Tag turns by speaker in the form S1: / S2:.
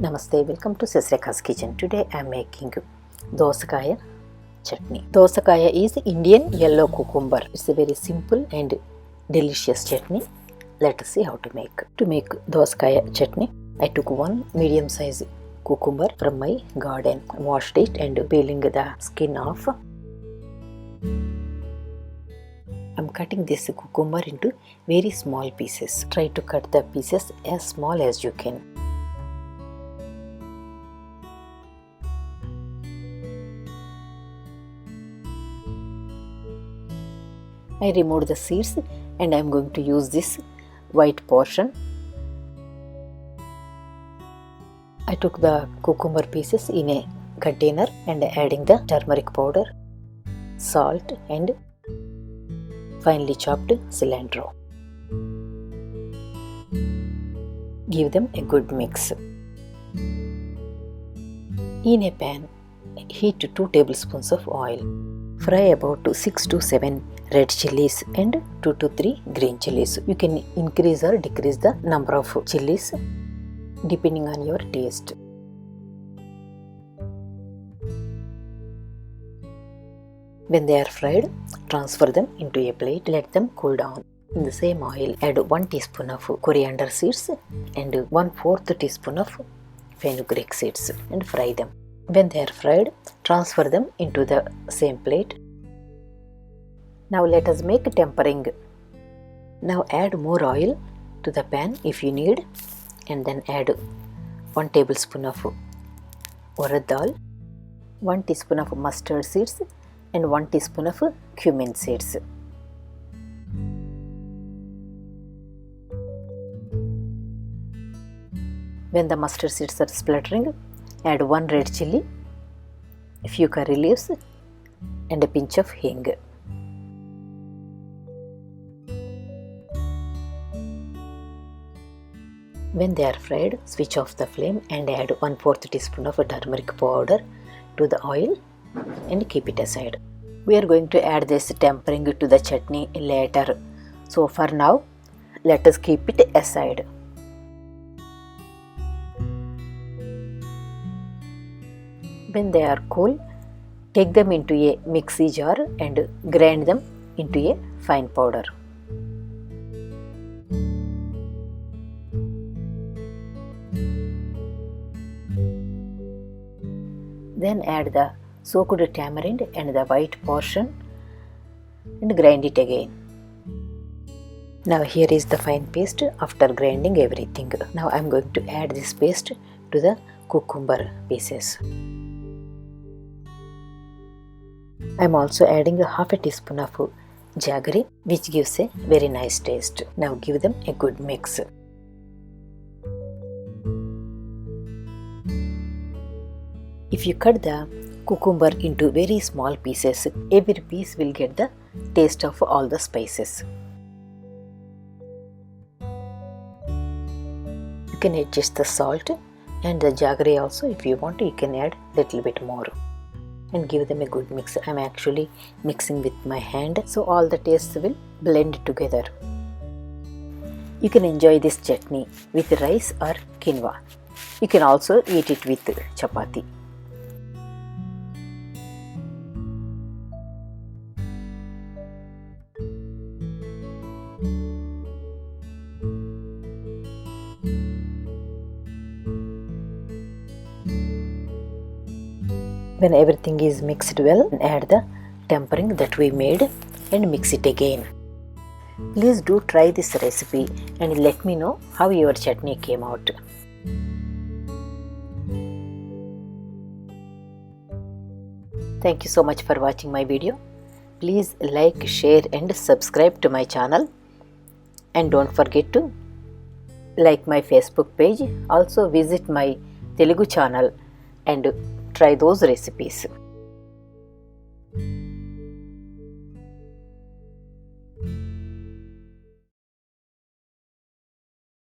S1: Namaste, welcome to Sesreka's kitchen. Today I am making Dosakaya chutney. Dosakaya is Indian yellow cucumber. It's a very simple and delicious chutney. Let us see how to make. To make Dosakaya chutney, I took one medium size cucumber from my garden, washed it and peeling the skin off. I am cutting this cucumber into very small pieces. Try to cut the pieces as small as you can. I removed the seeds and I am going to use this white portion. I took the cucumber pieces in a container and adding the turmeric powder, salt and finely chopped cilantro. Give them a good mix. In a pan, heat 2 tablespoons of oil. Fry about 6 to 7 red chilies and 2 to 3 green chilies. You can increase or decrease the number of chilies depending on your taste. When they are fried, transfer them into a plate. Let them cool down. In the same oil, add 1 teaspoon of coriander seeds and 1/4 teaspoon of fenugreek seeds and fry them. When they are fried, transfer them into the same plate. Now let us make tempering. Now add more oil to the pan if you need, and then add 1 tablespoon of urad dal, 1 teaspoon of mustard seeds and 1 teaspoon of cumin seeds. When the mustard seeds are spluttering, add 1 red chilli, a few curry leaves and a pinch of hing. When they are fried, switch off the flame and add 1/4 teaspoon of turmeric powder to the oil and keep it aside. We are going to add this tempering to the chutney later. So for now, let us keep it aside. When they are cool, take them into a mixie jar and grind them into a fine powder. Then add the soaked tamarind and the white portion and grind it again. Now here is the fine paste after grinding everything. Now I am going to add this paste to the cucumber pieces. I am also adding 1/2 teaspoon of jaggery, which gives a very nice taste. Now give them a good mix. If you cut the cucumber into very small pieces, every piece will get the taste of all the spices. You can adjust the salt and the jaggery also. If you want, you can add little bit more and give them a good mix. I am actually mixing with my hand, so all the tastes will blend together. You can enjoy this chutney with rice or quinoa. You can also eat it with chapati. When everything is mixed well, add the tempering that we made and mix it again. Please do try this recipe and let me know how your chutney came out. Thank you so much for watching my video. Please like, share and subscribe to my channel. And don't forget to like my Facebook page. Also visit my Telugu channel and try those recipes.